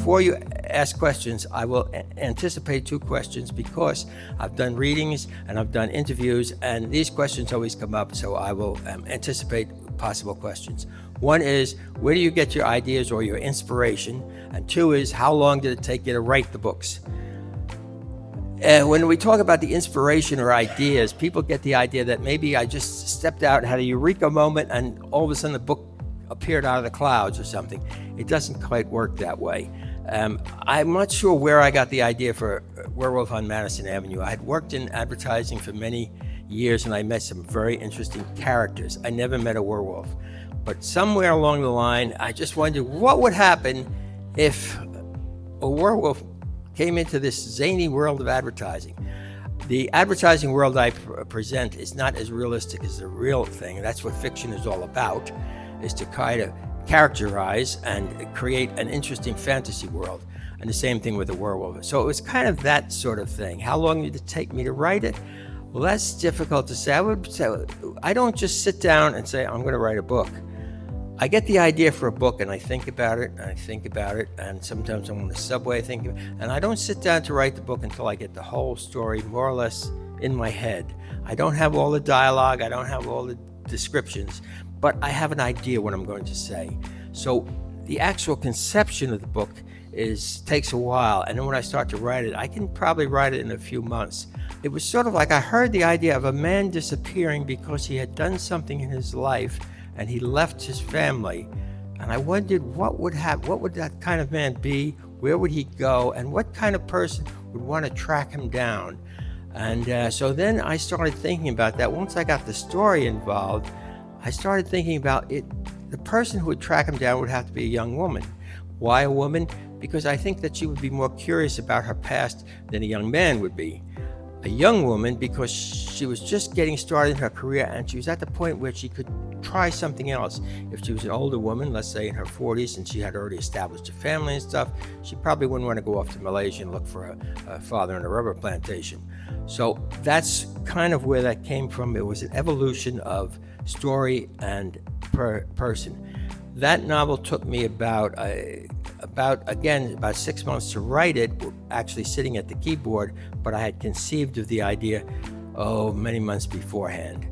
before you ask questions, I will anticipate 2 questions because I've done readings and I've done interviews, and these questions always come up, so I will anticipate possible questions. 1 is, where do you get your ideas or your inspiration? And 2 is, how long did it take you to write the books? When we talk about the inspiration or ideas, people get the idea that maybe I just stepped out and had a eureka moment and all of a sudden the book appeared out of the clouds or something. It doesn't quite work that way. I'm not sure where I got the idea for Werewolf on Madison Avenue. I had worked in advertising for many years and I met some very interesting characters. I never met a werewolf. But somewhere along the line, I just wondered what would happen if a werewolf came into this zany world of advertising. The advertising world I present is not as realistic as the real thing, and that's what fiction is all about, is to kind of characterize and create an interesting fantasy world. And the same thing with the werewolf. So it was kind of that sort of thing. How long did it take me to write it? Well, that's difficult to say. I don't just sit down and say, I'm going to write a book. I get the idea for a book and I think about it, and sometimes I'm on the subway thinking, and I don't sit down to write the book until I get the whole story more or less in my head. I don't have all the dialogue, I don't have all the descriptions, but I have an idea what I'm going to say. So the actual conception of the book takes a while, and then when I start to write it, I can probably write it in a few months. It was sort of like I heard the idea of a man disappearing because he had done something in his life and he left his family. And I wondered what would that kind of man be, where would he go, and what kind of person would want to track him down. And so then I started thinking about that. Once I got the story involved, I started thinking about it. The person who would track him down would have to be a young woman. Why a woman? Because I think that she would be more curious about her past than a young man would be. A young woman because she was just getting started in her career and she was at the point where she could try something else. If she was an older woman, let's say in her 40s, and she had already established a family and stuff, she probably wouldn't want to go off to Malaysia and look for a father in a rubber plantation. So that's kind of where that came from. It was an evolution of story and person. That novel took me about 6 months to write it, actually sitting at the keyboard, but I had conceived of the idea, many months beforehand.